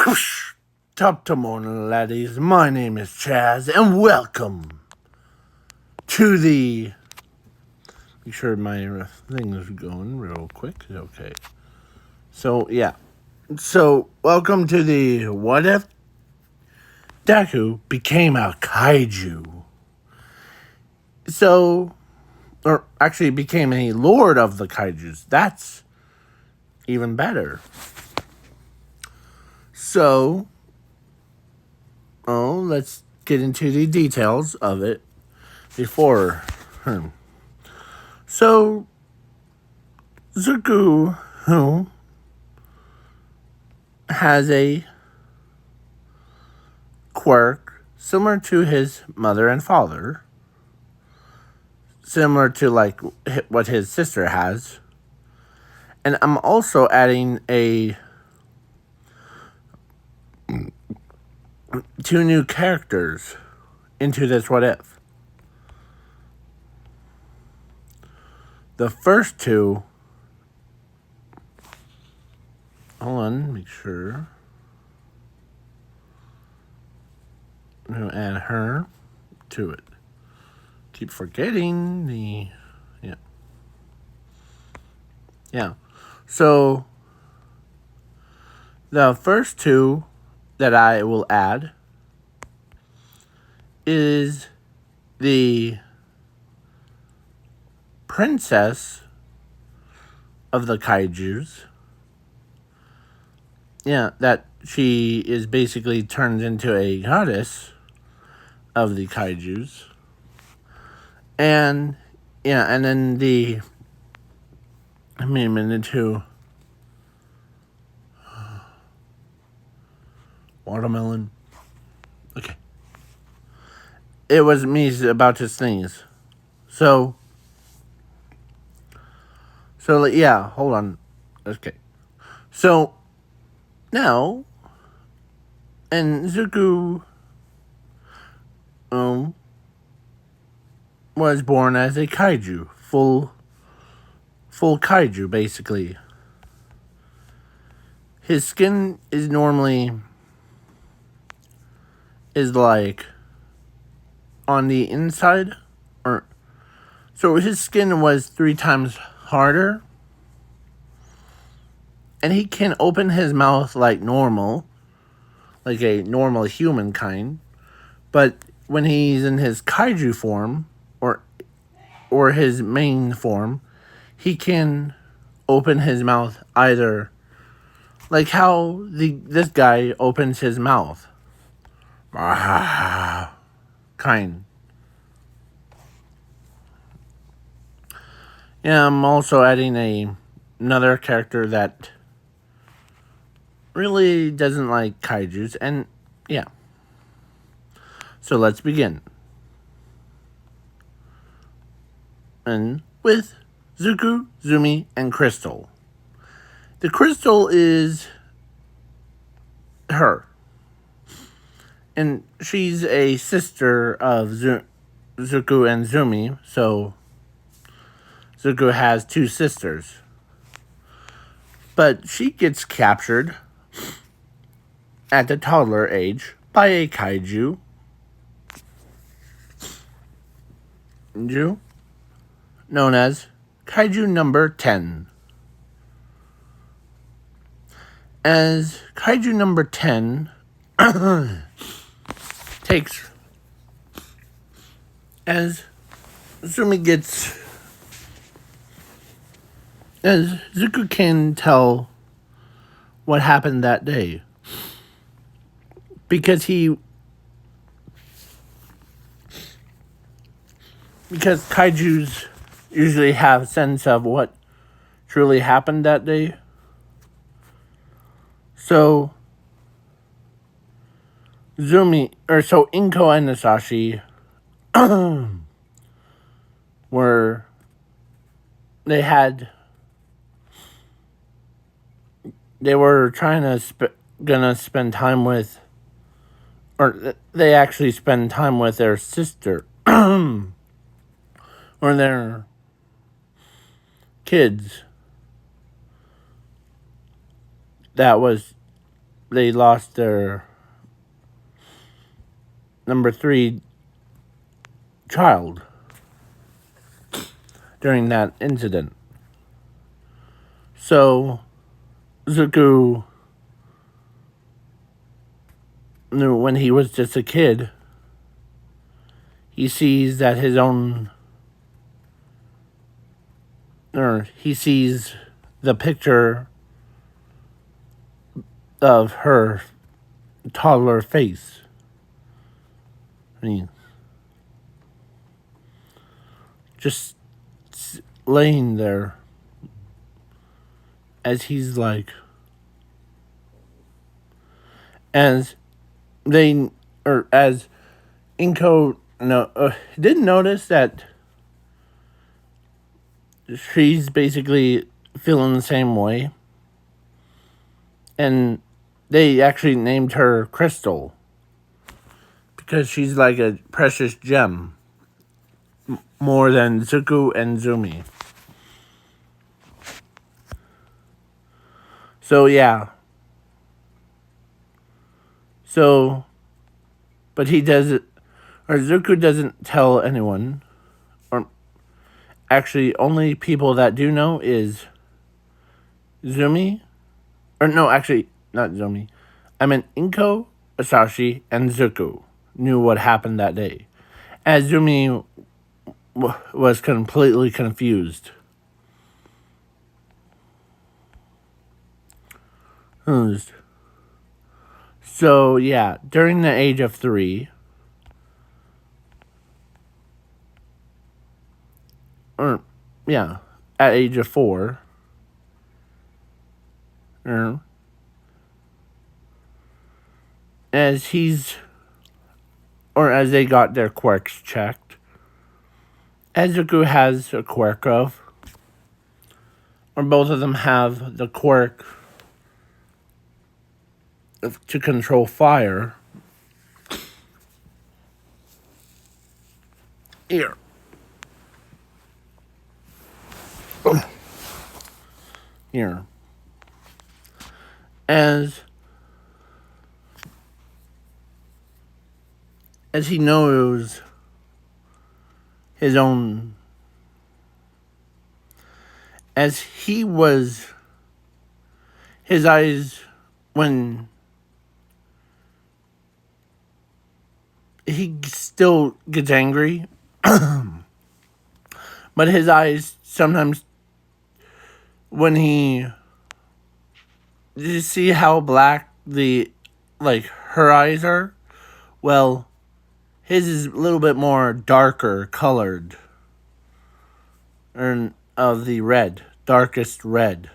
Whoosh! Top to morning, laddies. My name is Chaz, and welcome to the. Make sure my thing is going real quick. Okay. So, yeah. So, welcome to the What If Deku Became a Kaiju? So, or actually became a Lord of the Kaijus. That's even better. So, let's get into the details of it before. So, Izuku, who has a quirk similar to his mother and father, similar to like what his sister has, and I'm also adding two new characters into this What If. The first two, hold on, make sure. I'm going to add her to it. Keep forgetting the, yeah. So, the first two that I will add is the princess of the kaijus. Yeah, that she is basically turned into a goddess of the kaijus. And, yeah, and then I made a minute to watermelon. Okay. It was me about to sneeze. So, yeah, hold on. Okay. So, now, and Zuko was born as a kaiju. Full kaiju, basically. His skin is like on the inside, so his skin was 3 times harder, and he can open his mouth like normal, like a normal human kind, but when he's in his kaiju form or his main form, he can open his mouth either like how this guy opens his mouth. Kind. Yeah, I'm also adding another character that really doesn't like kaijus, and yeah. So let's begin. And with Zuku, Izumi, and Crystal. The Crystal is her. And she's a sister of Zuku and Izumi, so Zuku has 2 sisters. But she gets captured at the toddler age by a kaiju known as Kaiju number 10. As Kaiju number 10 takes, as Zuku can tell what happened that day, because kaijus usually have a sense of what truly happened that day. So Inko and Nasashi they were gonna spend time with, or they actually spend time with their sister or their kids that was they lost their number 3 child during that incident. So Izuku knew when he was just a kid, he sees that he sees the picture of her toddler face. I mean, just laying there as he's like, as they, or as Inko didn't notice that she's basically feeling the same way. And they actually named her Crystal because she's like a precious gem more than Zuku and Izumi. So yeah. So, but he doesn't, or Zuku doesn't tell anyone. Or actually, only people that do know is Izumi. Or no, actually, not Izumi. I meant Inko, Asashi, and Zuku knew what happened that day. As Izumi was completely confused. So, yeah, during the age of 3, or, yeah, at age of 4, as they got their quirks checked, Izuku has a quirk of, or both of them have the quirk to control fire. Here. Here. As he knows his own, as he was, his eyes, when he still gets angry, but his eyes sometimes, when he, did you see how black her eyes are? Well, his is a little bit more darker colored, of the red, darkest red.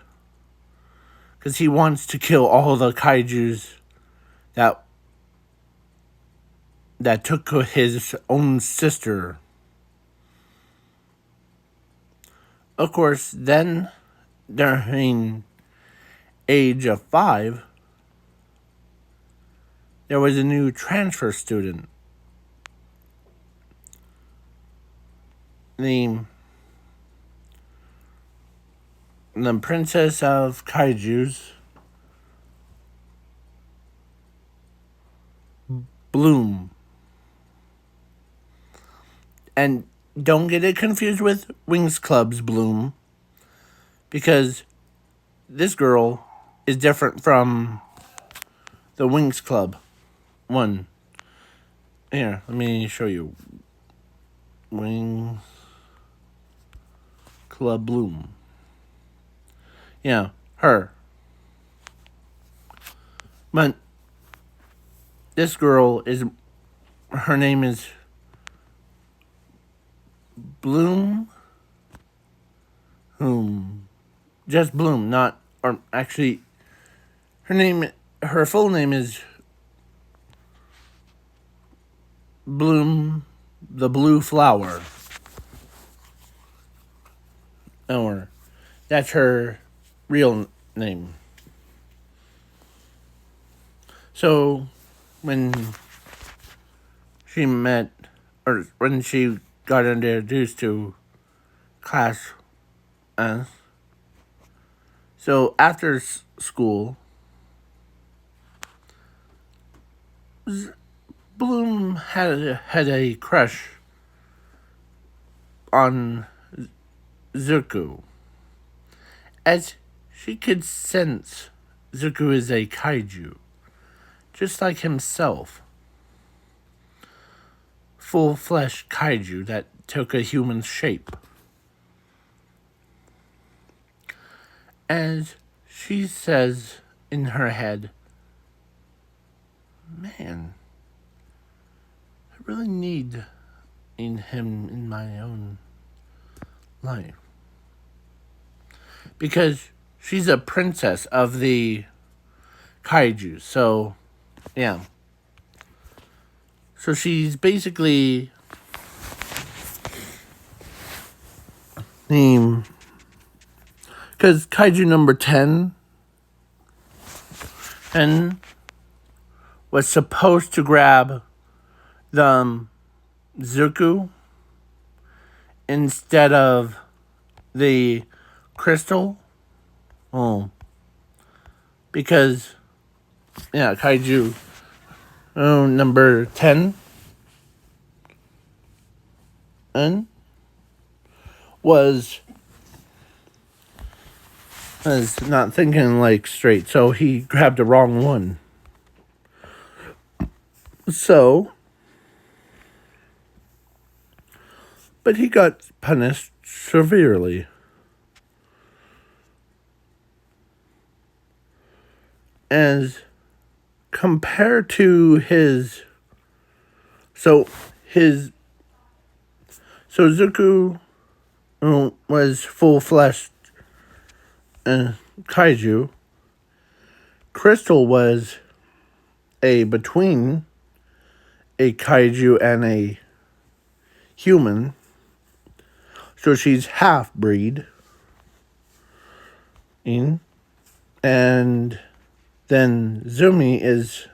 Because he wants to kill all the kaijus that took his own sister. Of course, then, during age of 5, there was a new transfer student. The princess of kaijus, Bloom. And don't get it confused with Wings Club's Bloom, because this girl is different from the Wings Club one. Here, let me show you. Wings Club Bloom. Yeah, her. But this girl is, her name is Bloom. Just Bloom, not, or actually, her full name is Bloom the Blue Flower. Or, that's her real name. So, when she met, or when she got introduced to class, so after school, Bloom had a crush on Izuku, as she could sense Izuku is a kaiju, just like himself. Full-flesh kaiju that took a human shape. As she says in her head, man, I really need him in my own life. Because she's a princess of the kaiju, so, yeah. So she's basically named, because kaiju number 10 and was supposed to grab the Izuku instead of the crystal. Oh, because kaiju number 10 and was not thinking like straight, so he grabbed the wrong one. So, but he got punished severely. As compared to his, so Izuku was full-fleshed kaiju. Crystal was between a kaiju and a human, so she's half-breed. And then Izumi is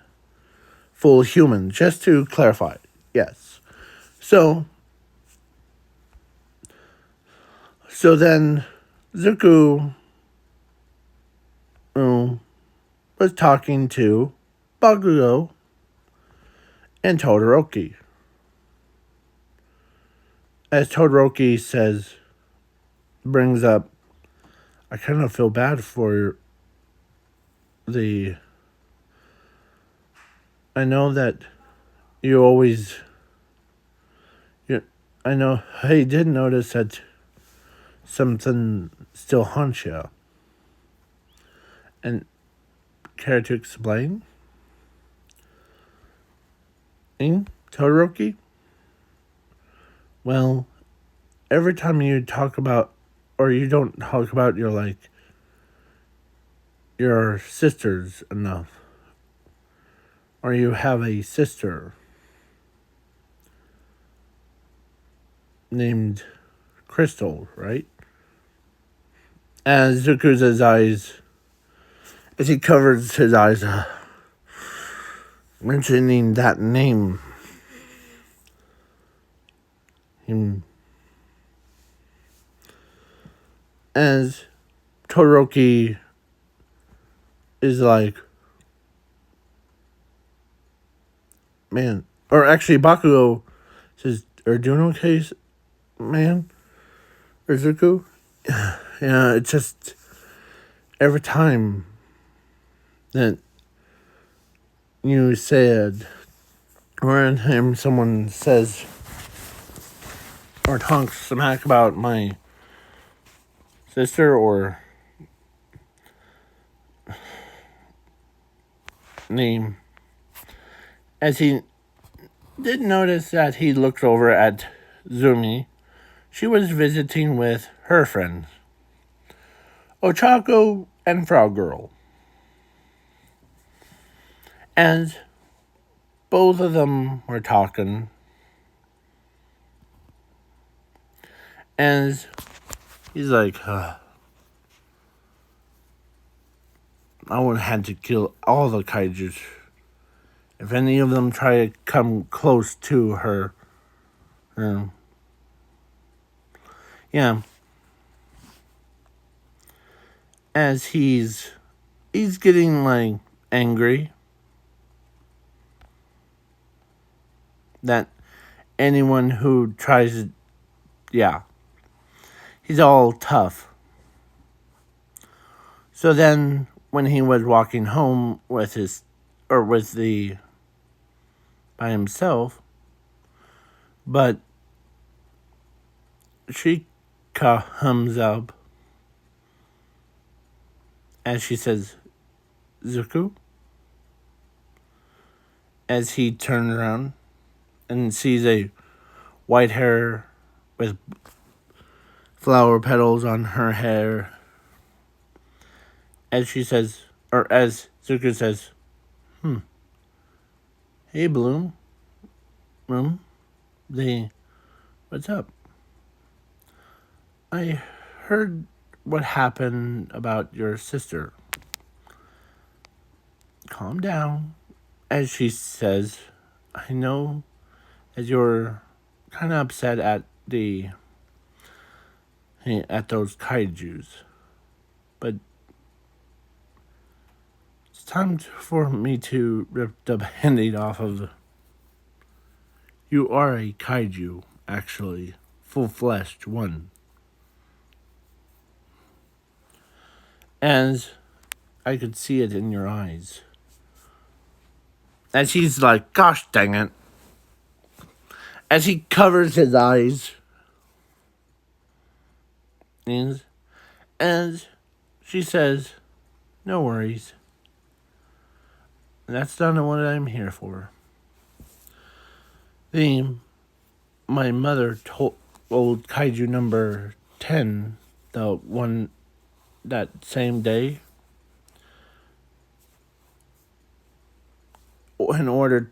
full human, just to clarify. Yes. So then Izuku was talking to Bakugo and Todoroki. As Todoroki brings up, I kind of feel bad for I know that you always, I know I did notice that something still haunts you. And care to explain? Todoroki? Well, every time you talk about, or you don't talk about your sisters enough, or you have a sister named Crystal, right? As Zuku's eyes, as he covers his eyes, mentioning that name, as Todoroki is like, man, or actually Bakugo says, "Are you doing okay, man?" Or Zuku? Yeah, it's just every time that you said, or anytime someone says or talks smack about my sister or name, as he did notice that he looked over at Izumi, she was visiting with her friends, Ochako and Frog Girl. And both of them were talking. And he's like, I would have had to kill all the kaijus if any of them try to come close to her. Yeah. As he's getting angry. that anyone who tries, yeah, he's all tough. So then, when he was walking home with by himself, but she comes up and she says, Zuku, as he turns around and sees a white hair with flower petals on her hair. As she says, or as Zuko says, hey Bloom, what's up? I heard what happened about your sister. Calm down. As she says, I know that you're kind of upset at those kaijus, but it's time for me to rip the band-aid off of. You are a kaiju, actually, full-fleshed one. And I could see it in your eyes. And she's like, gosh dang it. As he covers his eyes. And she says, no worries. That's not what I'm here for. My mother told kaiju number 10, the one that same day, in order,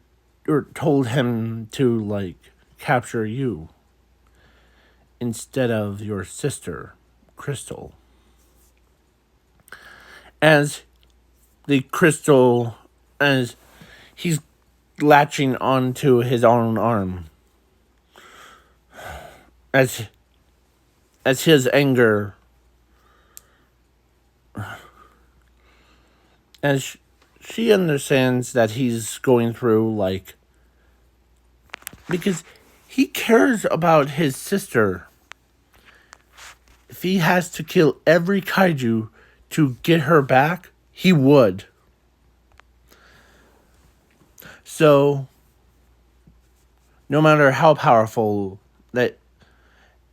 or told him to, like, capture you instead of your sister, Crystal. As he's latching onto his own arm. As his anger, as she understands that he's going through, like, because he cares about his sister. If he has to kill every kaiju to get her back, he would. So, no matter how powerful that,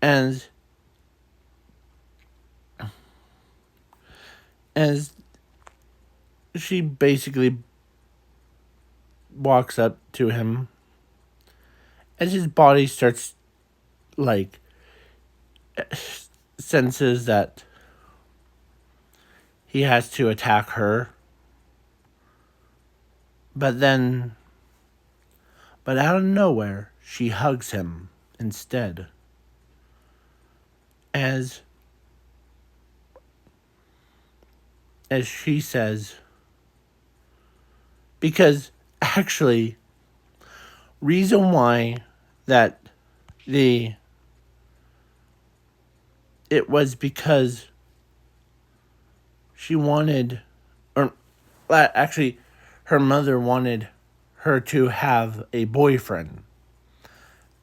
and as she basically walks up to him, as his body starts, like, senses that he has to attack her. But out of nowhere, she hugs him instead. As she says, because actually, reason why that it was because she wanted, or actually, her mother wanted her to have a boyfriend.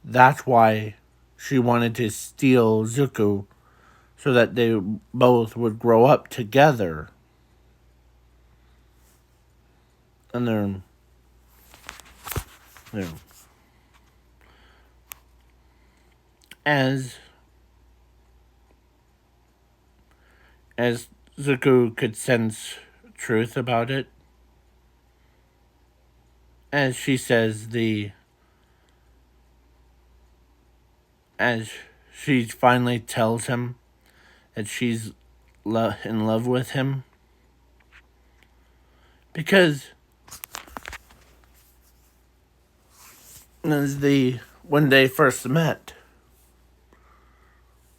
That's why she wanted to steal Zuko, so that they both would grow up together. And they're as Zuko could sense truth about it. As she says, as she finally tells him that she's in love with him. Because as when they first met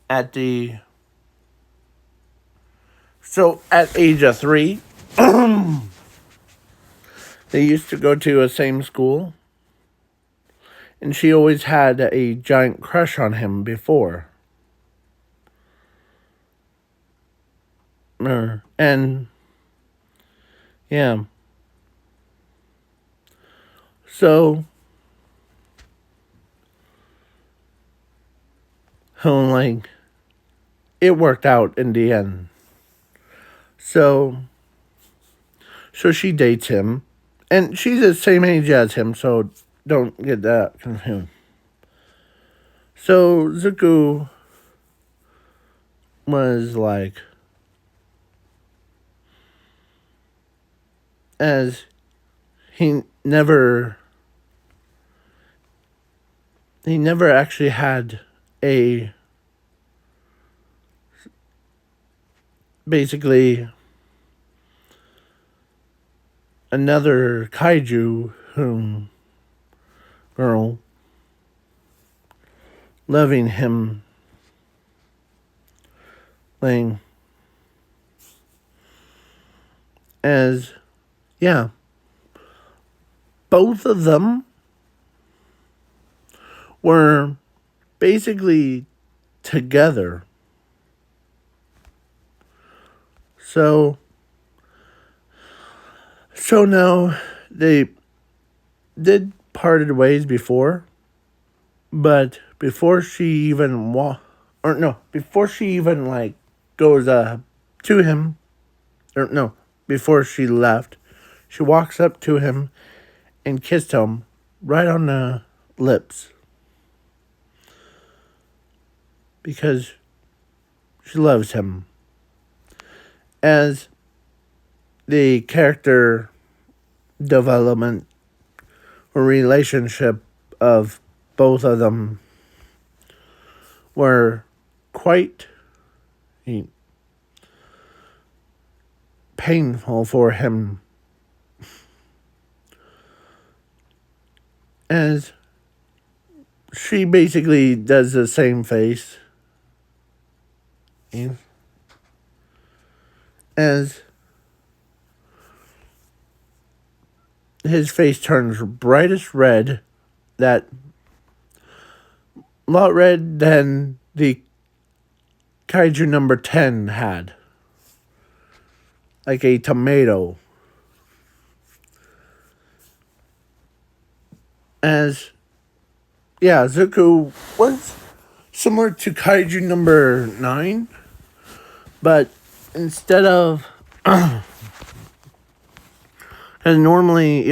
at age of 3, they used to go to the same school, and she always had a giant crush on him before. And yeah. So like, it worked out in the end. So she dates him, and she's the same age as him, so don't get that confused. So Zuko was like, as he never actually had a, basically, another kaiju girl loving him, like, as, yeah, both of them were basically together. So now they did parted ways before, but before she even before she even like goes to him, before she left, she walks up to him and kissed him right on the lips because she loves him. As the character development or relationship of both of them were quite painful for him, as she basically does the same face as his face turns brightest red, that lot red than the kaiju number 10 had, like a tomato. As, yeah, Zuko was similar to kaiju number 9, but instead of, because normally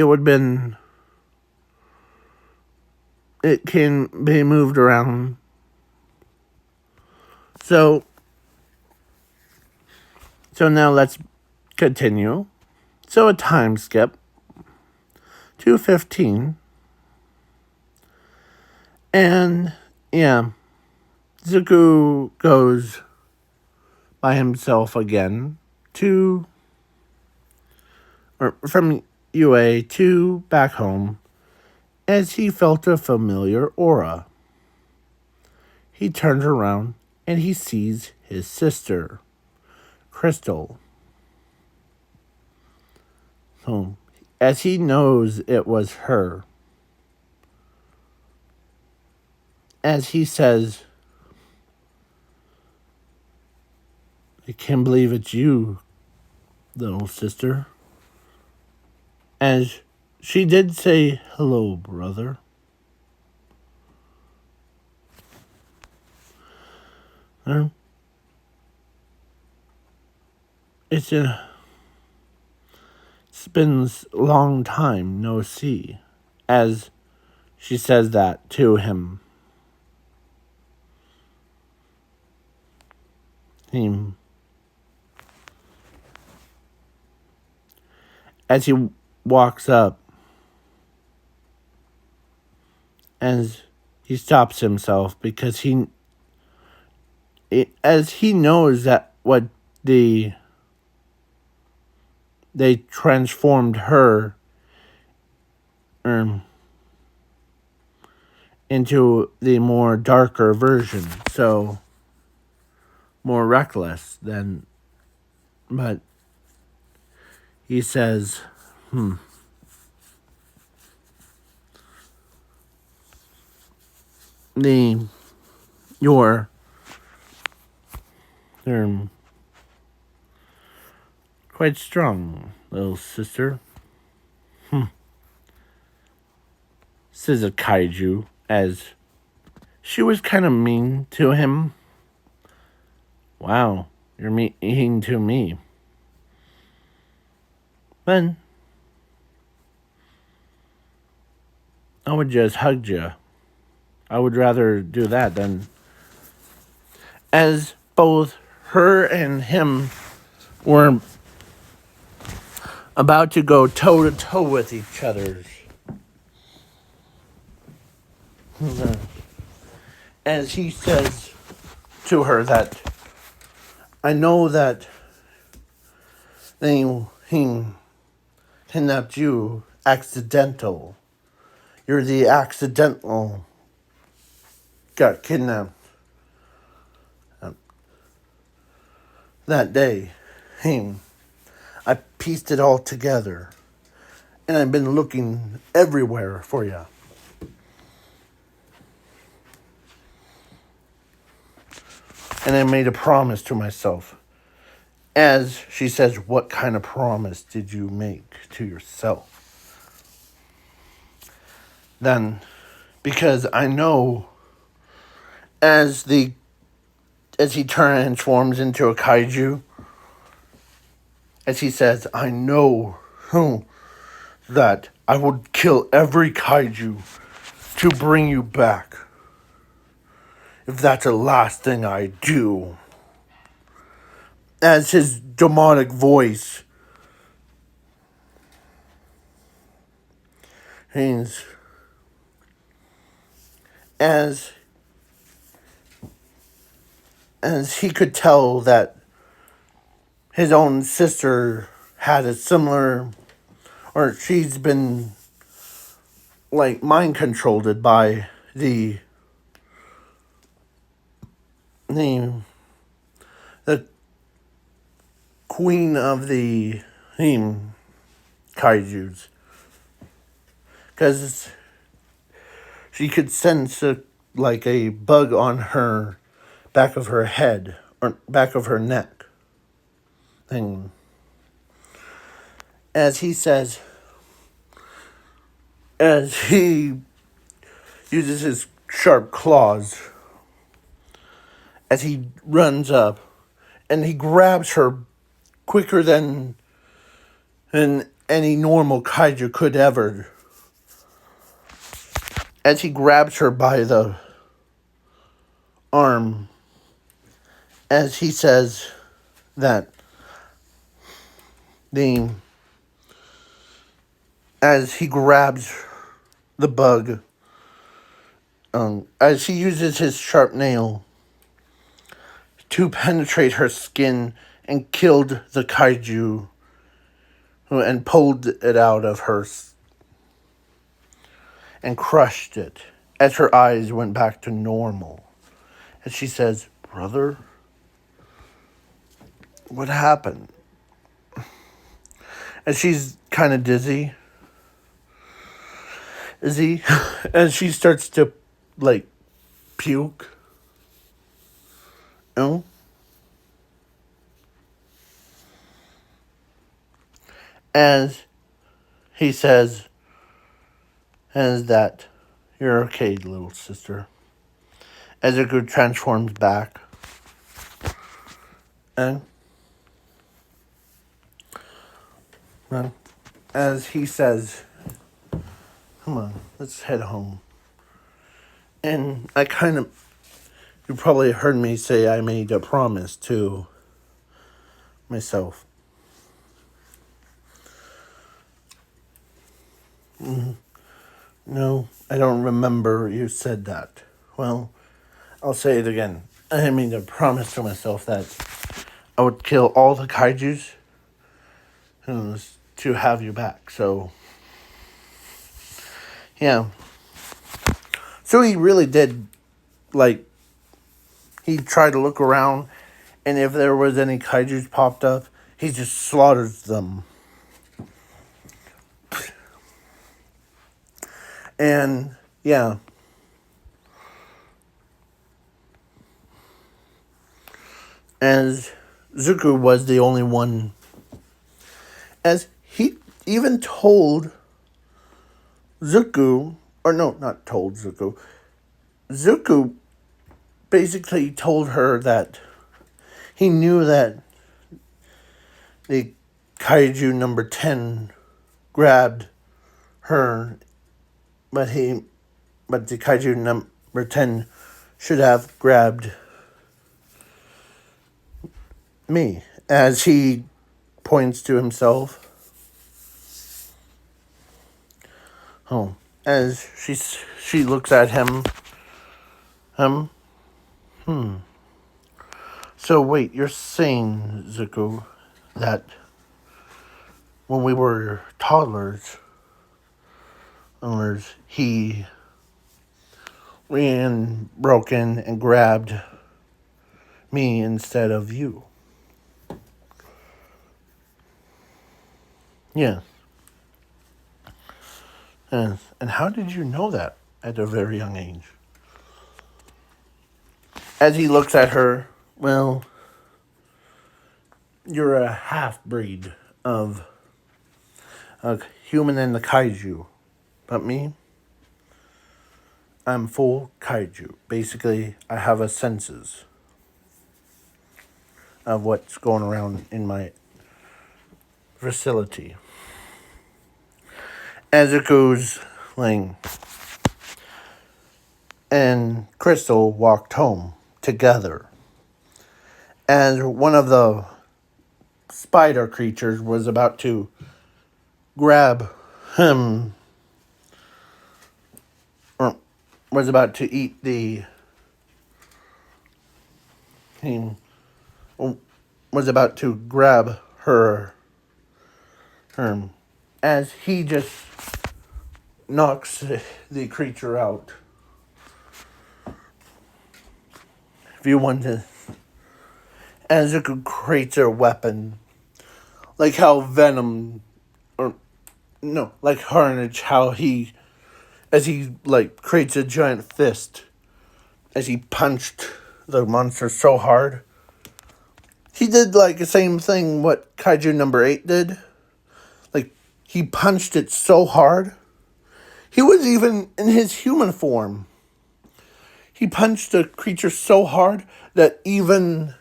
it can be moved around. So now let's continue. So a time skip to 15. And, yeah, Zuko goes by himself again from UA to back home, as he felt a familiar aura. He turns around and he sees his sister, Crystal. So, as he knows it was her, as he says, "I can't believe it's you, little sister." As she did say, "Hello, brother." It's been a long time no see, as she says that to him. As he walks up, as he stops himself because as he knows that what they transformed her into the more darker version, so more reckless than, but he says, you're quite strong, little sister. Says a kaiju, as she was kind of mean to him. Wow, you're mean to me. Then I would just hug you. I would rather do that than as both her and him were about to go toe to toe with each other. As he says to her that I know that he kidnapped you accidental. You're the accidental got kidnapped that day. I pieced it all together. And I've been looking everywhere for you. And I made a promise to myself. As she says, what kind of promise did you make to yourself? Then, because I know as he transforms into a kaiju, as he says, I know that I would kill every kaiju to bring you back. If that's the last thing I do. As his demonic voice means as he could tell that his own sister had a similar, or she's been like mind controlled by the queen of the kaijus, because she could sense a bug on her back of her head or back of her neck thing. As he says, as he uses his sharp claws, as he runs up and he grabs her quicker than any normal kaiju could ever. As he grabs her by the arm, as he says that as he grabs the bug, as he uses his sharp nail to penetrate her skin and killed the kaiju and pulled it out of her and crushed it as her eyes went back to normal. And she says, brother, what happened? And she's kind of dizzy. And she starts to puke. No? As he says, as that, you're okay, little sister. As Izuku transforms back. And as he says, come on, let's head home. And you probably heard me say I made a promise to myself. No, I don't remember you said that. Well, I'll say it again. I made a promise to myself that I would kill all the kaijus to have you back. So, yeah. So he really did, he tried to look around, and if there was any kaijus popped up, he just slaughtered them. And, yeah. As Zuko was the only one. As he even told Zuko, or no, not told Zuko. Zuko basically told her that he knew that the kaiju number 10 grabbed her, but the kaiju number 10 should have grabbed me, as he points to himself. Oh, as she looks at him. So wait, you're saying, Zuko, that when we were toddlers, he ran, broken, and grabbed me instead of you? Yes. Yes. And how did you know that at a very young age? As he looks at her, well, you're a half-breed of a human and the kaiju. But me, I'm full kaiju. Basically, I have a senses of what's going around in my facility. As it goes, Ling and Crystal walked home together. As one of the spider creatures was about to grab him, or was about to eat he was about to grab her, as he just knocks the creature out. If you want to, as it creates a weapon, like how Venom, or no, like Carnage, how as he creates a giant fist, as he punched the monster so hard. He did the same thing what Kaiju number 8 did. He punched it so hard. He was even in his human form. He punched the creature so hard that even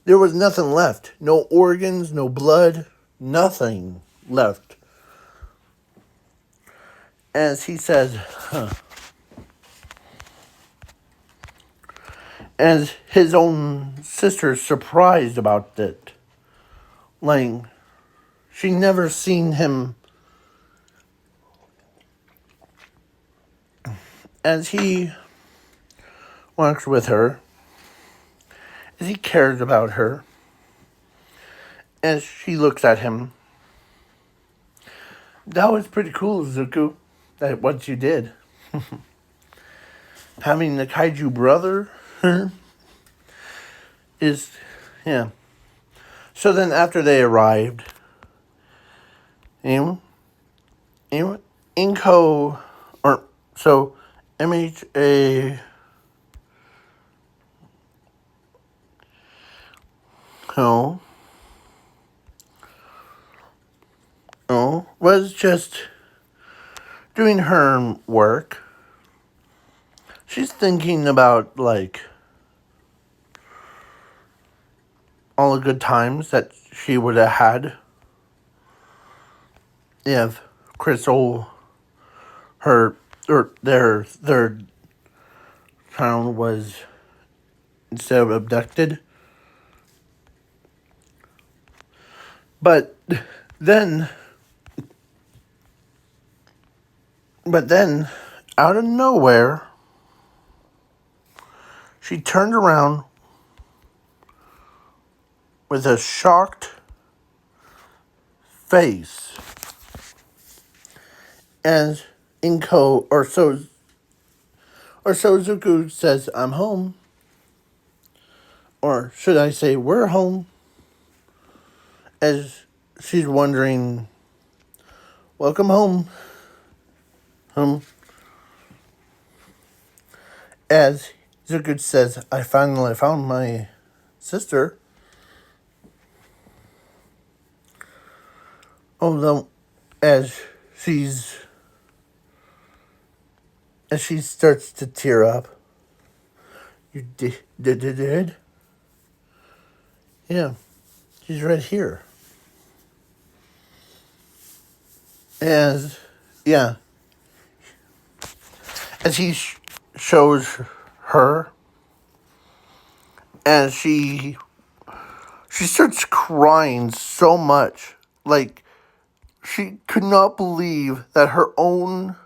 there was nothing left. No organs, no blood, nothing left. As he said, as his own sister surprised about it. She never seen him. As he walks with her, as he cares about her, as she looks at him. That was pretty cool, Zuko, that what you did. Having the kaiju brother is, yeah. So then after they arrived, Inko, or so MHA, was just doing her work. She's thinking about all the good times that she would have had if Crystal, their child was instead of abducted. But then, out of nowhere, she turned around with a shocked face. As Inko, or so Zuko says, I'm home. Or should I say, we're home? As she's wondering, welcome home. As Zuko says, I finally found my sister. Although, as And she starts to tear up. You did? Yeah, she's right here. As, yeah, as he shows her, and she starts crying so much, like she could not believe that her own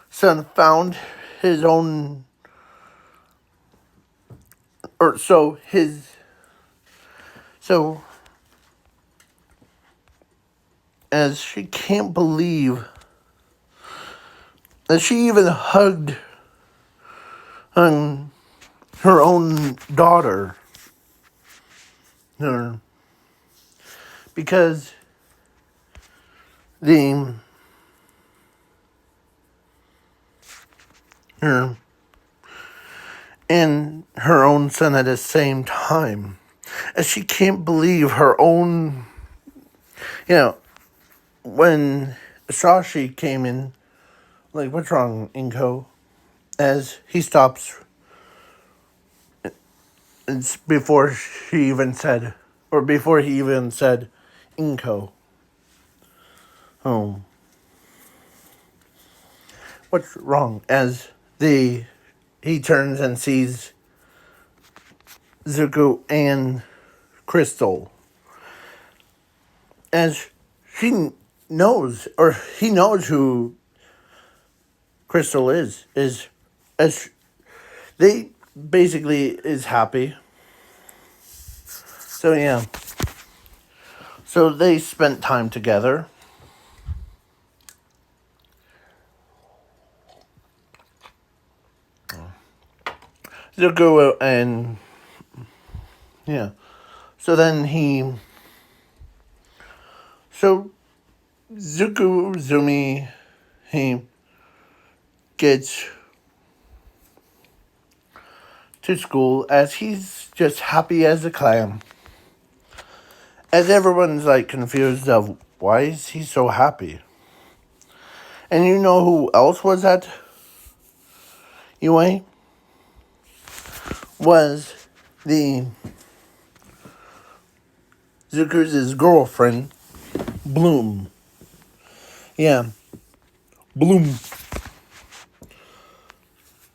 son found his own, or so his, so as she can't believe that she even hugged her own daughter, her, because the her and her own son at the same time, as she can't believe her own, when Sashi came in, like, what's wrong, Inko? As he stops, it's before she even said, or before he even said, Inko. Oh. What's wrong? As he turns and sees Zuko and Crystal. As she knows, or he knows who Crystal is as they basically is happy. So yeah. So they spent time together. Zuko and yeah. So then Izumi, he gets to school as he's just happy as a clam. As everyone's like confused of why is he so happy. And you know who else was at UA? Was the Zuko's girlfriend, Bloom. Yeah. Bloom.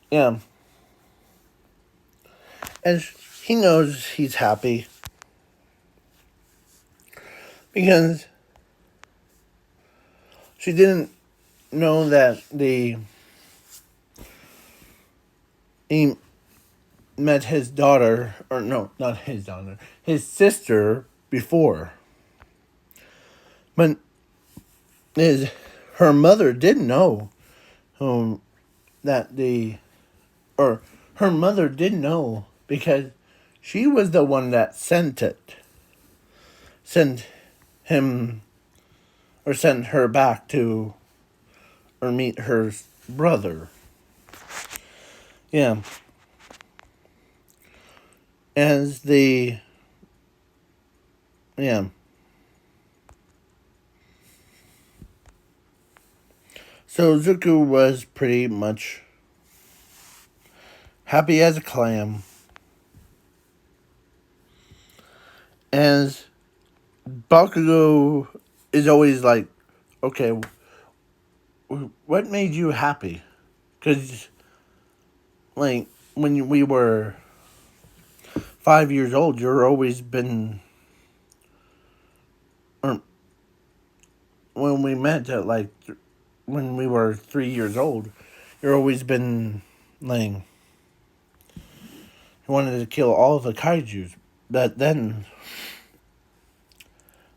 Yeah. And he knows he's happy. Because she didn't know that he met his daughter, or no, not his daughter, his sister before. But her mother did know her mother did know because she was the one that sent him, or sent her back to, or meet her brother. Yeah. Yeah. So Zuko was pretty much happy as a clam. As Bakugo is always like, okay, what made you happy? Because, like, when we were 5 years old, you're always been, or when we met at, like, when we were 3 years old, you're always been, like, you wanted to kill all the kaijus. But then,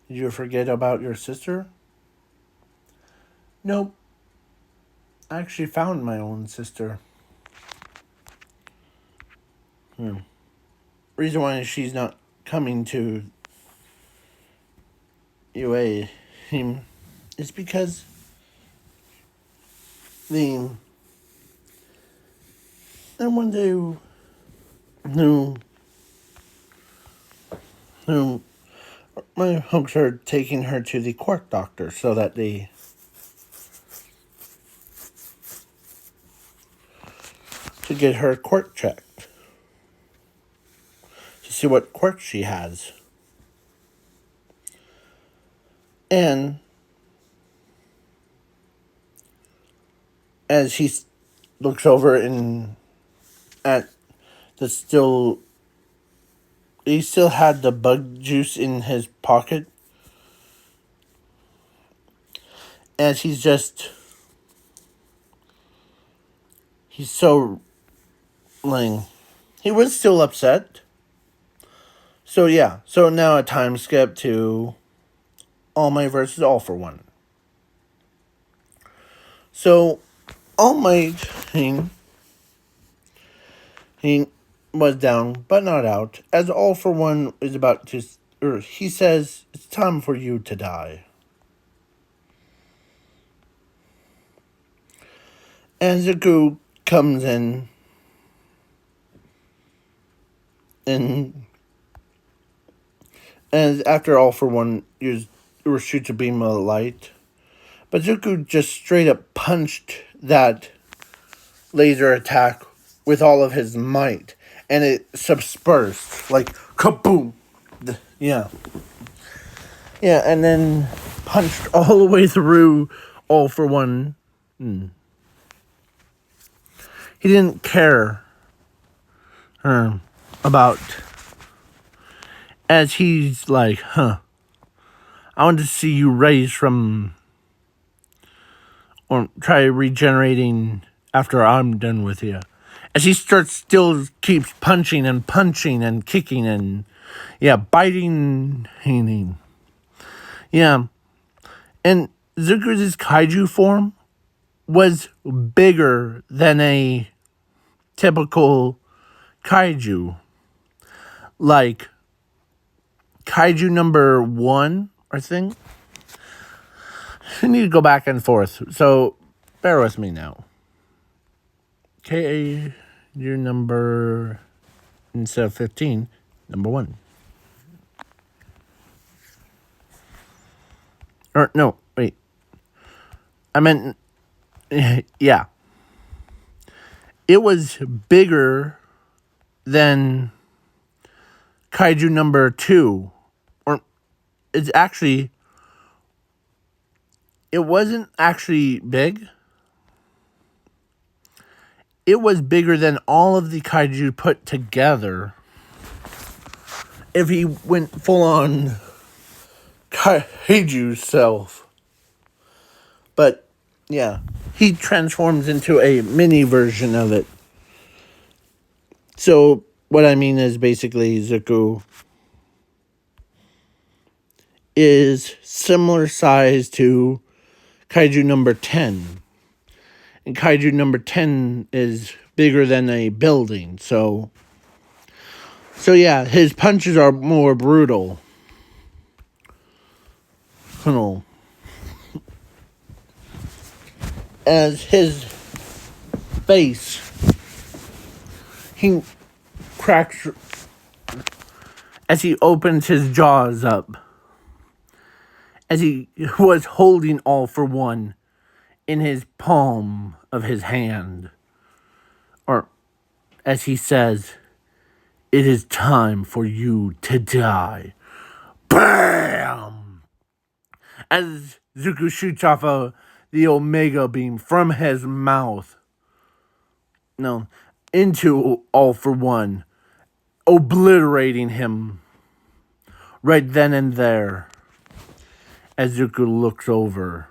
did you forget about your sister? Nope. I actually found my own sister. Reason why she's not coming to UA is because and one day who my folks are taking her to the court doctor so that to get her quirk checked. To see what quirk she has. And as he looks over at the he still had the bug juice in his pocket. As he's so, like, he was still upset. So yeah, so now a time skip to All Might versus All for One. So, All Might, he was down, but not out, as All for One is about to, or he says, it's time for you to die. And Izuku comes in, and after All for One shoots a beam of light, but Izuku just straight up punched that laser attack with all of his might, and it subspersed, like, kaboom! Yeah, and then punched all the way through All for One. He didn't care about, as he's like, I want to see you raise from, or try regenerating after I'm done with you. As he still keeps punching and kicking and, biting. Yeah. And Zuku's kaiju form was bigger than a typical kaiju. Like, kaiju number 1, I think. I need to go back and forth, so bear with me now. Kaiju number, instead of 15, number 1. Or, no, wait. I meant, yeah. It was bigger than kaiju number 2. Or, it's actually, it wasn't actually big. It was bigger than all of the kaiju put together. If he went full on kaiju self. But, yeah, he transforms into a mini version of it. So, what I mean is basically Izuku is similar size to kaiju number 10. And kaiju number 10 is bigger than a building. So yeah, his punches are more brutal. As his face, he cracks as he opens his jaws up. As he was holding All for One in his palm of his hand. Or, as he says, it is time for you to die. BAM! As Zuko shoots off the Omega Beam from his mouth. No, into All for One. Obliterating him. Right then and there. As Zuko looks over.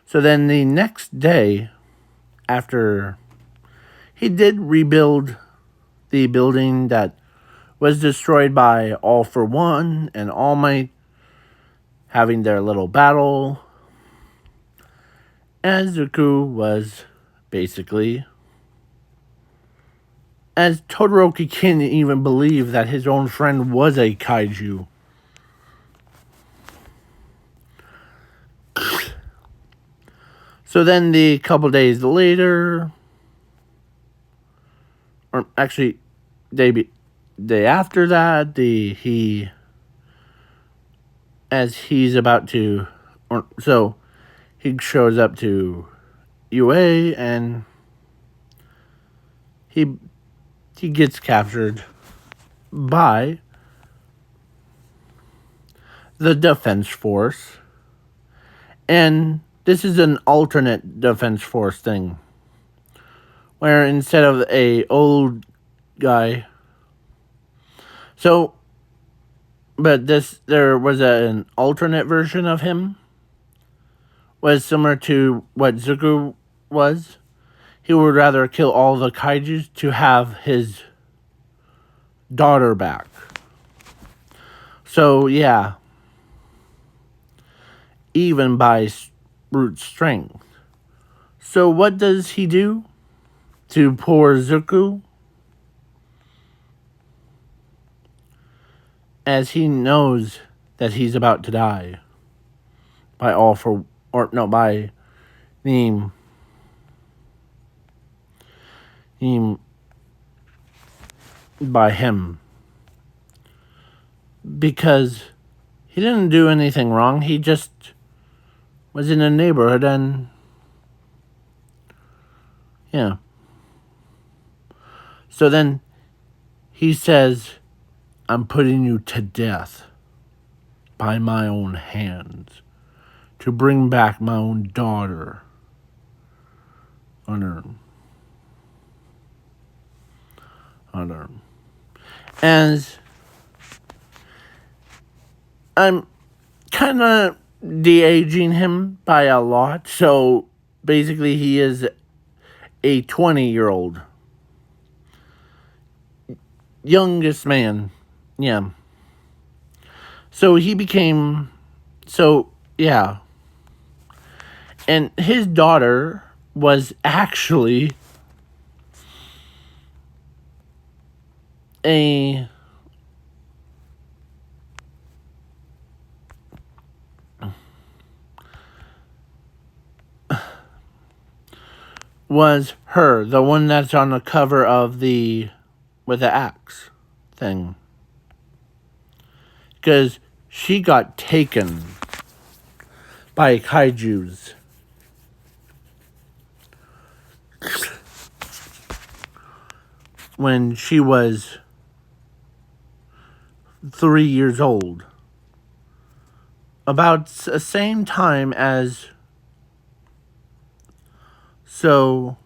So then the next day, after he did rebuild the building that was destroyed by All for One and All Might having their little battle, as Zuko was basically, as Todoroki couldn't even believe that his own friend was a kaiju. So then the couple days later, or actually day after that, as he's about to, he shows up to UA and he gets captured by the Defense Force. And this is an alternate Defense Force thing, where instead of a old guy, but there was an alternate version of him, was similar to what Izuku was. He would rather kill all the kaijus to have his daughter back. So yeah, even by brute strength. So what does he do to poor Izuku? As he knows that he's about to die by by him, because he didn't do anything wrong. He just was in a neighborhood and yeah. So then he says, I'm putting you to death by my own hands to bring back my own daughter on Earth. And I'm kind of de-aging him by a lot. So basically he is a 20-year-old. Youngest man. Yeah. So he became... yeah. And his daughter was actually was her, the one that's on the cover of with the axe thing. Because she got taken by kaijus. When she was 3 years old. About the same time as... So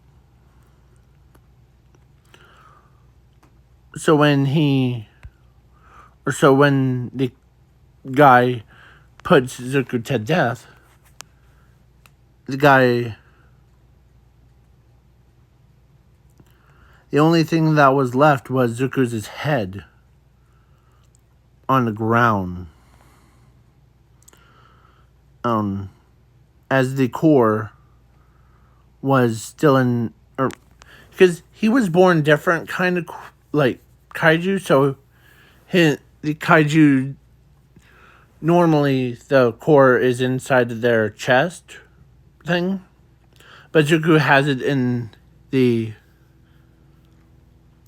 when the guy puts Izuku to death, the only thing that was left was Zuku's head on the ground. As the core was still in... because he was born different, kind of like kaiju, so the kaiju... Normally, the core is inside of their chest thing, but Zuku has it in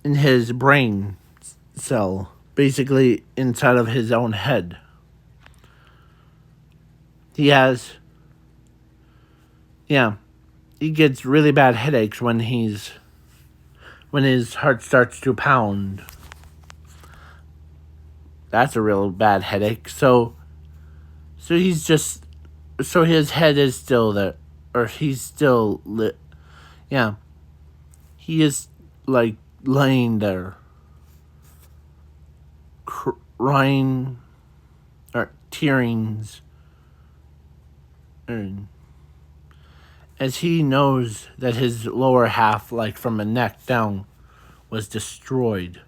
his brain cell, basically inside of his own head. He gets really bad headaches when his heart starts to pound. That's a real bad headache. So he's just... So his head is still there. Or he's still lit. Yeah. He is, like, laying there. Crying. Or tearings. As he knows that his lower half, like from the neck down, was destroyed.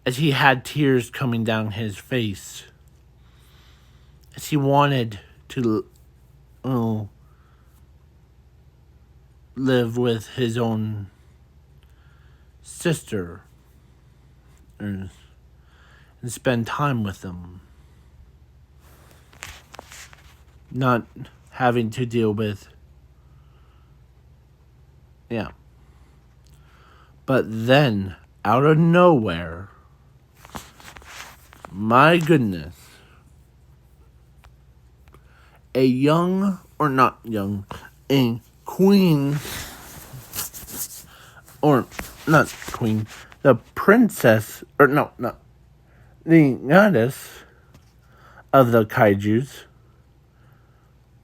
As he had tears coming down his face. As he wanted to live with his own sister and spend time with them. Not having to deal with... Yeah. But then, out of nowhere, my goodness, or not young, a queen, or not queen, the princess, or no, not the goddess of the kaijus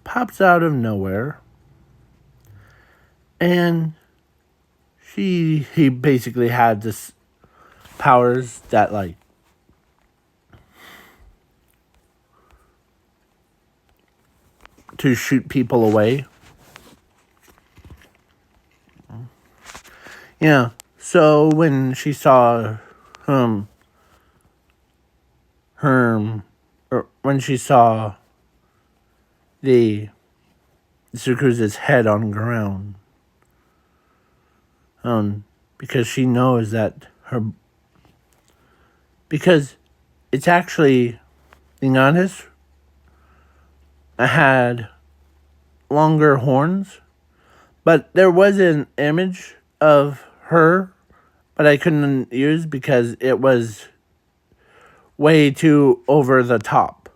pops out of nowhere, and he basically had this powers that, like, to shoot people away. Yeah, so when she saw when she saw the Izuku's head on the ground, because she knows that because it's actually, being honest, had longer horns, but there was an image of her, but I couldn't use because it was way too over the top.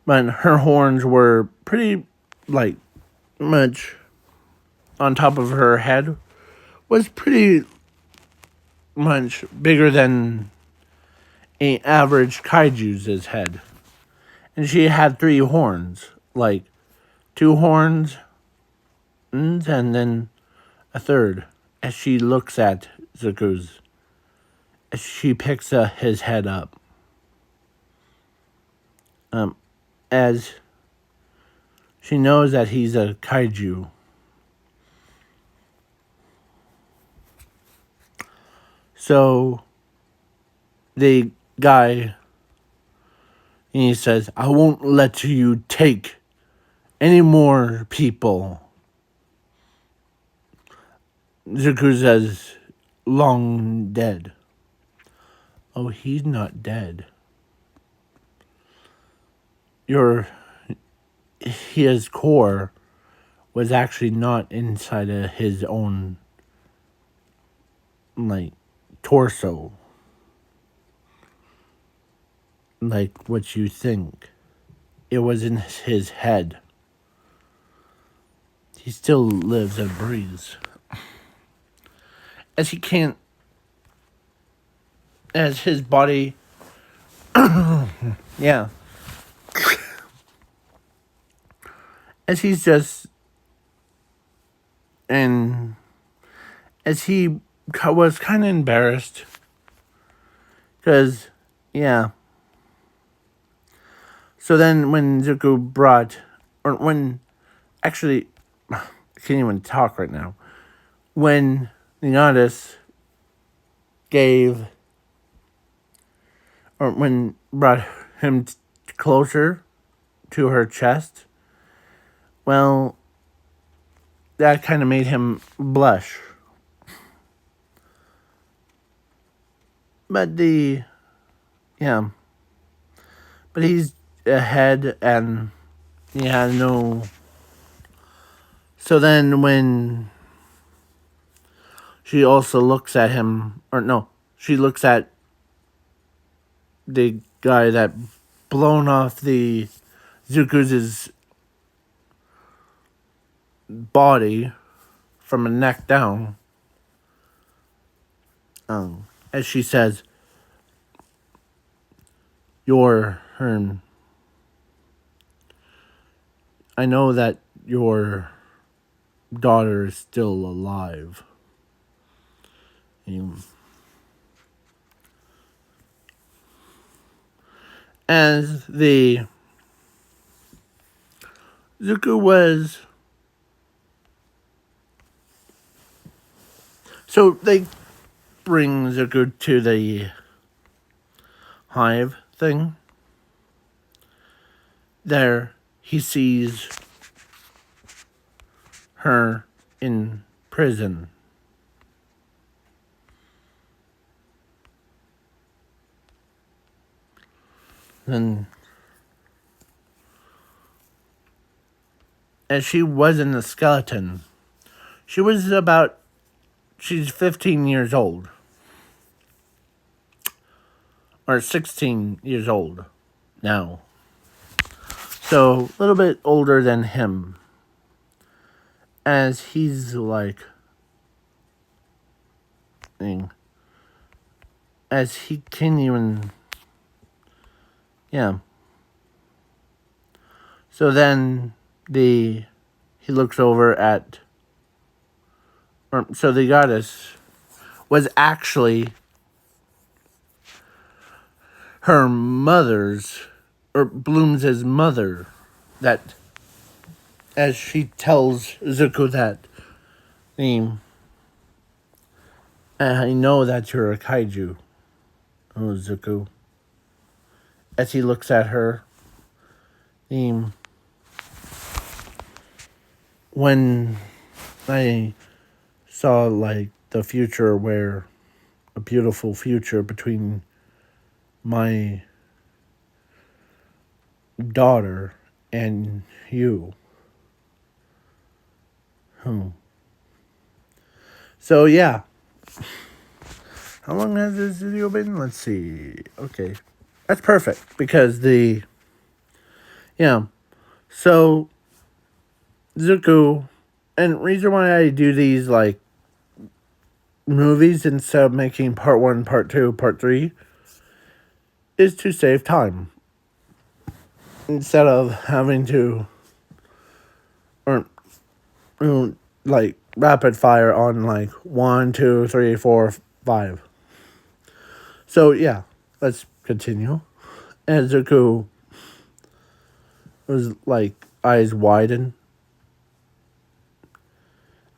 But her horns were pretty, like, much on top of her head, was pretty much bigger than an average kaiju's head. And she had 3 horns, like 2 horns, and then a third, as she looks at Zuku's, as she picks his head up. As she knows that he's a kaiju. So the guy, he says, "I won't let you take any more people." Zuku says, "Long dead." Oh, he's not dead. His core was actually not inside of his own, like, torso, like what you think. It was in his head. He still lives and breathes. As his body, yeah. As he's just, and as he was kind of embarrassed, because, yeah. So then when Zuku actually, I can't even talk right now, when the goddess brought him closer to her chest, well, that kind of made him blush. But he's ahead, and he has no. So then when she also looks at him, she looks at the guy that blown off the Zuku's body from the neck down, as she says, I know that your daughter is still alive. As the Zuku was, so they bring Zuku to the hive thing. There he sees her in prison. And as she wasn't a skeleton, she's 15 years old. Or 16 years old now. So, a little bit older than him. As he's like, as he can't even, yeah. So then he looks over at, so the goddess was actually her mother's, or Bloom's mother, that, as she tells Izuku that, I know that you're a kaiju, oh Izuku. As he looks at her, when I saw like the future where a beautiful future between my daughter and you. So yeah. How long has this video been? Let's see. Okay. That's perfect because so Zuko, and reason why I do these like movies instead of making part 1, part 2, part 3 is to save time. Instead of having to or like rapid fire on like 1, 2, 3, 4, 5. So yeah, let's continue. And Zuko was like eyes widen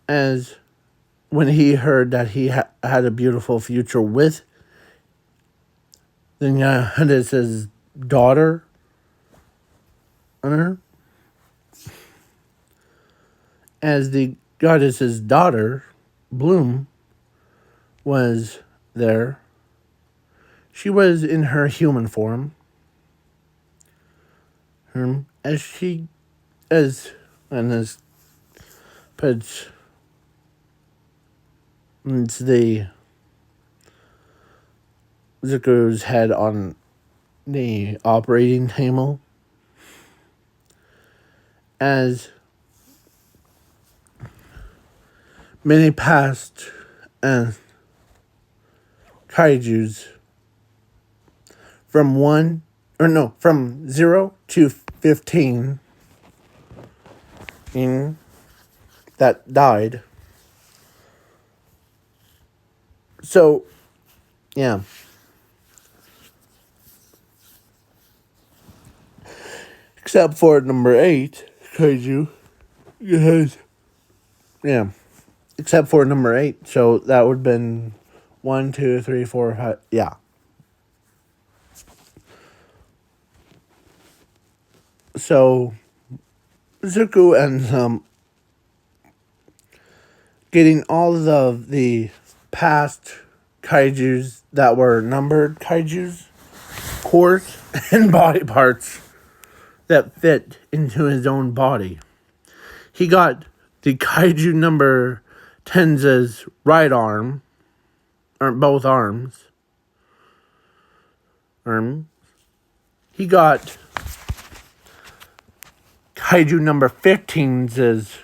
as when he heard that he had a beautiful future with the goddess's daughter. As the goddess's daughter, Bloom, was there. She was in her human form. Puts the Zuko's head on the operating table as many past kaijus from 0 to 15 that died. So, yeah. Except for number 8, kaiju. Yes. Yeah. Except for number 8. So that would have been 1, 2, 3, 4, 5. Yeah. So, Zuko ends up getting all of the past kaijus that were numbered kaijus, cores, and body parts that fit into his own body. He got the kaiju number 10's right arm, or both arms. He got kaiju number 15's.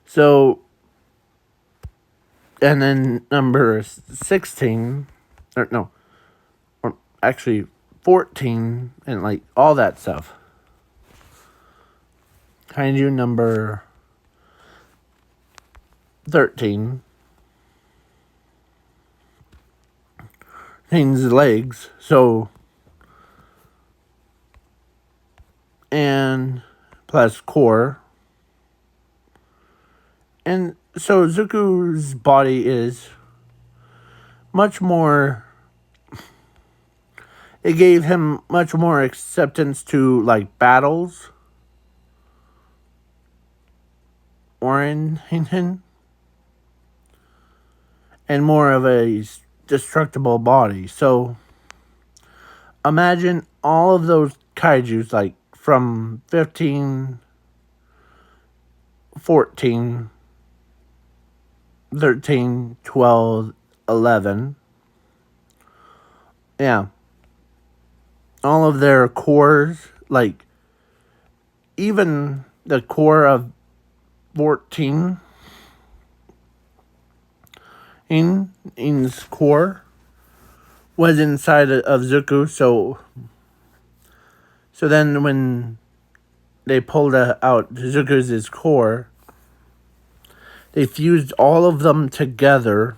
So, and then number 16, or actually 14, and like all that stuff. Kaiju number 13. His legs, so, and plus core. And so Zuko's body is much more, it gave him much more acceptance to like battles orientation and more of a destructible body. So imagine all of those kaijus like from 15, 14, 13, 12, 11. Yeah. all of their cores, like even the core of 14 in's core was inside of Zuku. So then when they pulled out Zuku's core, they fused all of them together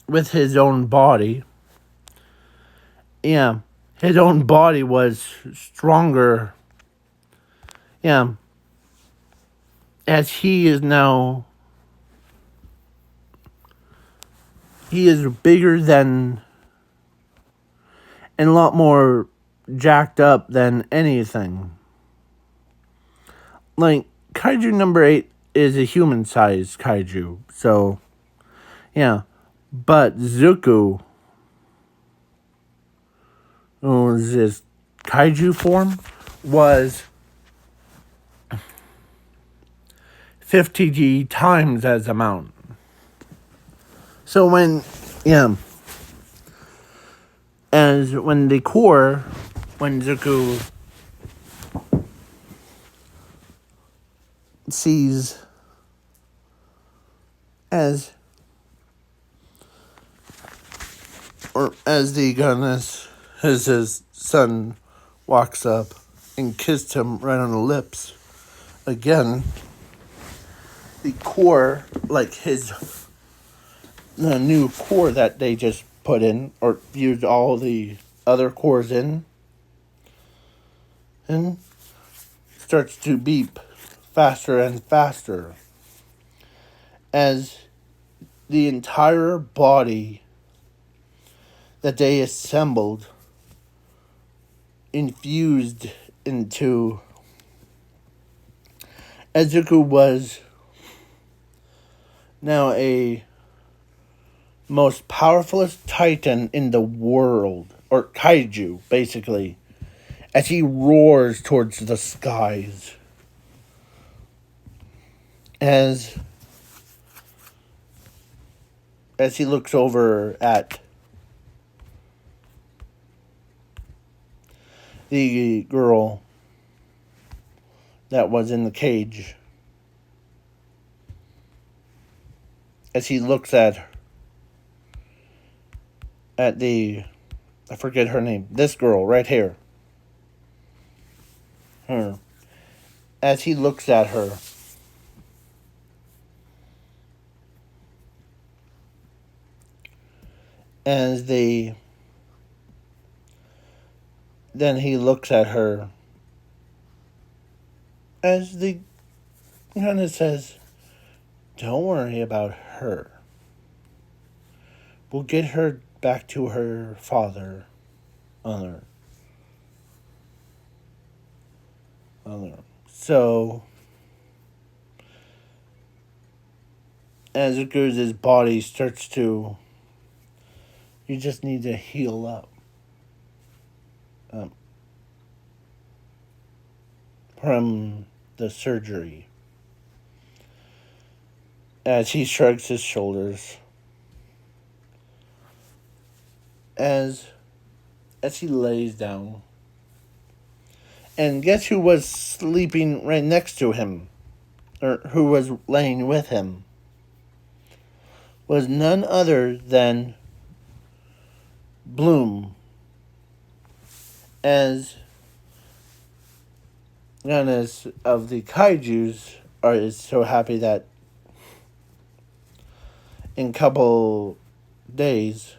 with his own body. Yeah, his own body was stronger. Yeah, as he is now, he is bigger than and a lot more jacked up than anything. Like, kaiju number 8 is a human-sized kaiju, so, yeah. But Zuku, who's his kaiju form, was 50 times as amount. So when Zuku sees as the goddess, as his son walks up and kissed him right on the lips again, the core, like the new core that they just put in, or used all the other cores in, and starts to beep faster and faster as the entire body that they assembled infused into Izuku was now a most powerful titan in the world, or kaiju, basically, as he roars towards the skies. As he looks over at the girl that was in the cage, as he looks at the, I forget her name, this girl right here, her, as he looks at her, then he looks at her as the kind of says, don't worry about her. We'll get her back to her father. So, as it goes, his body starts to, you just need to heal up. From the surgery. As he shrugs his shoulders. As he lays down. And guess who was sleeping right next to him? Or who was laying with him? Was none other than Bloom. As Giannis of the kaijus is so happy that in a couple days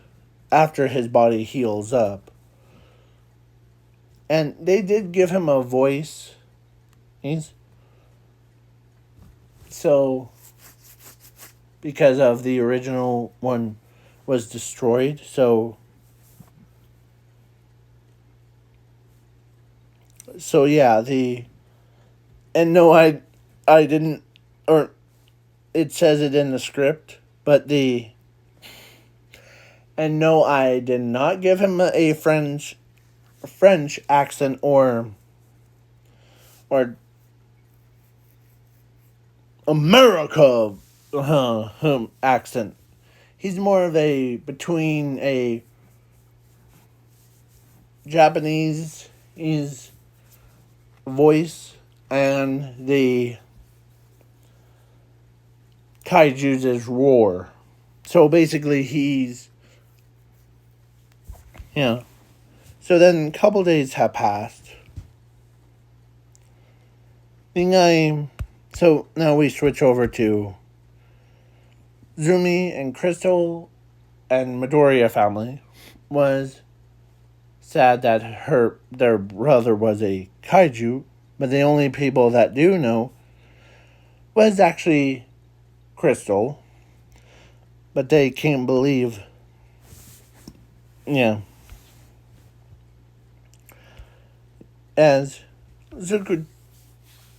after his body heals up, and they did give him a voice. Because of the original one was destroyed, so yeah, and no, I didn't, or it says it in the script, but and no, I did not give him a French accent or America accent. He's more of between a Japanese voice and the kaijus is roar. So basically yeah. So then a couple days have passed. So now we switch over to Izumi and Crystal and Midoriya family was sad that their brother was a kaiju, but the only people that do know was actually Crystal. But they can't believe, yeah. As Zuko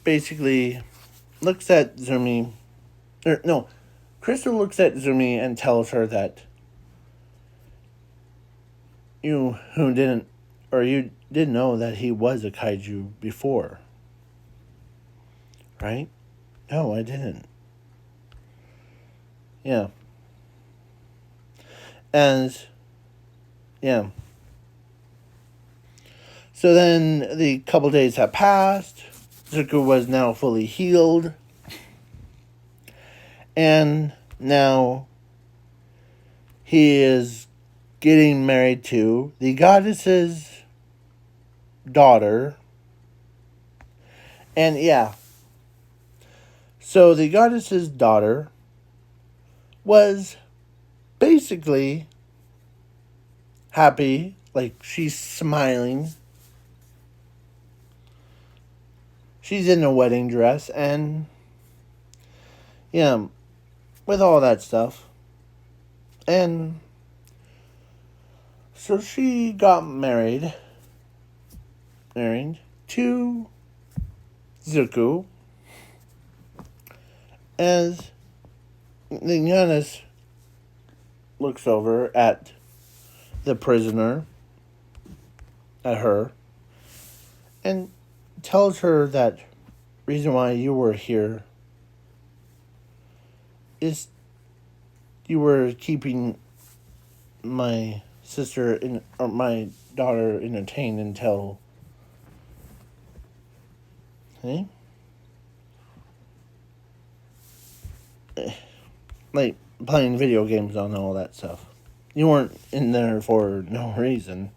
basically looks at Izumi, Crystal looks at Izumi and tells her that you didn't know that he was a kaiju before, right? No, I didn't. Yeah. And, yeah. So then the couple days have passed. Zuko was now fully healed. And now he is getting married to the goddess's daughter. And yeah. So the goddess's daughter was basically happy. Like, she's smiling. She's in a wedding dress. And yeah, with all that stuff. And so she got married to Zuko, as Giannis looks over at the prisoner, at her, and tells her that reason why you were here is you were keeping my sister or my daughter entertained until like playing video games and all that stuff. You weren't in there for no reason.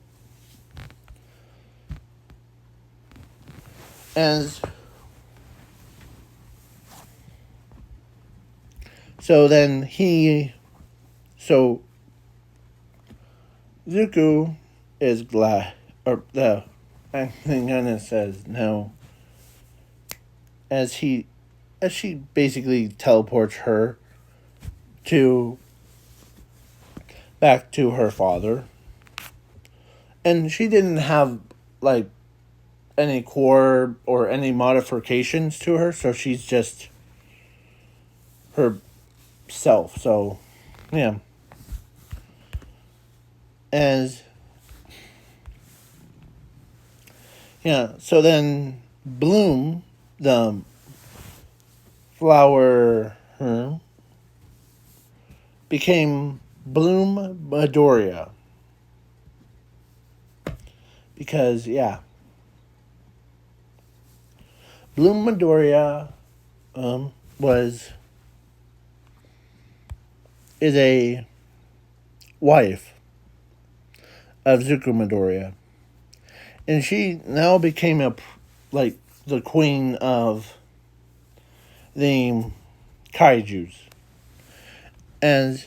As so then Zuko is glad, or the Anthony says no, as she basically teleports her back to her father, and she didn't have like any core or any modifications to her, so she's just herself. So yeah. So then Bloom, the flower became Bloom Midoriya. Because, yeah. Bloom Midoriya is a wife of Zuko Midoriya. And she now became the queen of the kaijus. And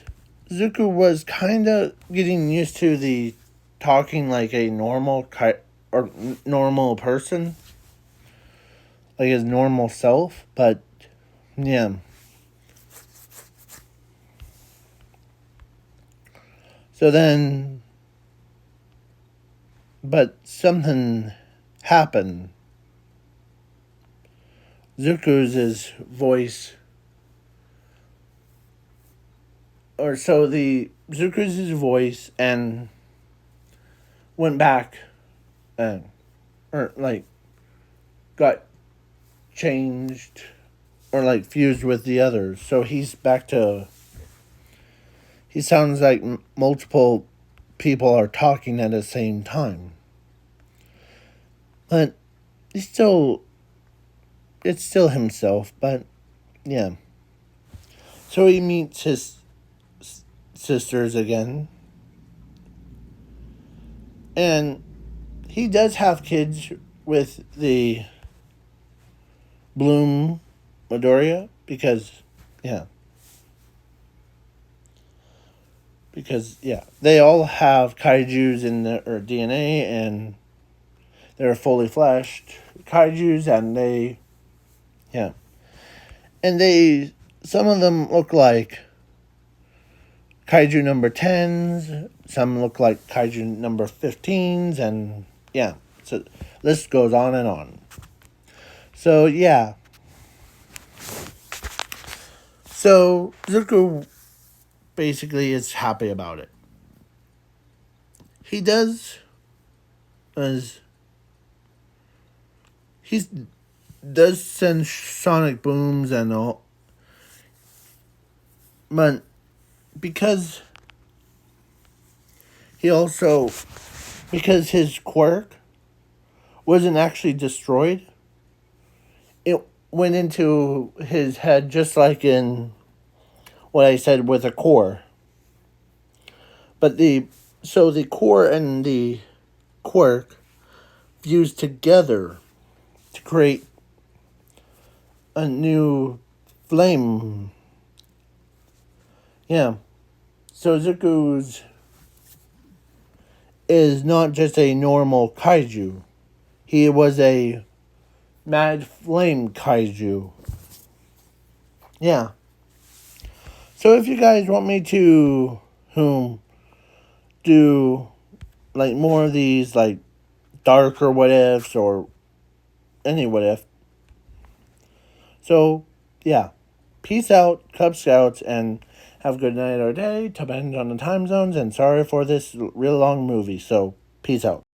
Zuko was kind of getting used to the talking like a normal normal person, like his normal self, but yeah. So then, but something happened. Zuko's voice, or so the Zuko's voice and went back, or like got changed, or like fused with the others. So he's back to. He sounds like multiple people are talking at the same time. But it's still himself, but yeah. So he meets his sisters again. And he does have kids with the Bloom Midoriya because, yeah. Because, yeah, they all have kaijus in their DNA, and they're fully fleshed kaijus, and yeah. And some of them look like kaiju number 10s, some look like kaiju number 15s, and yeah, so list goes on and on. So, yeah. So, Zuko basically is happy about it. He does he does send sonic booms and all, but because because his quirk wasn't actually destroyed, it went into his head just like in what I said with a core. But the core and the quirk fused together to create a new flame. Yeah. So Zuko's is not just a normal kaiju. He was a mad flame kaiju. Yeah. So if you guys want me to do like more of these like darker what ifs or any what if. So yeah. Peace out, Cub Scouts, and have a good night or day. Depends on the time zones, and sorry for this real long movie. So peace out.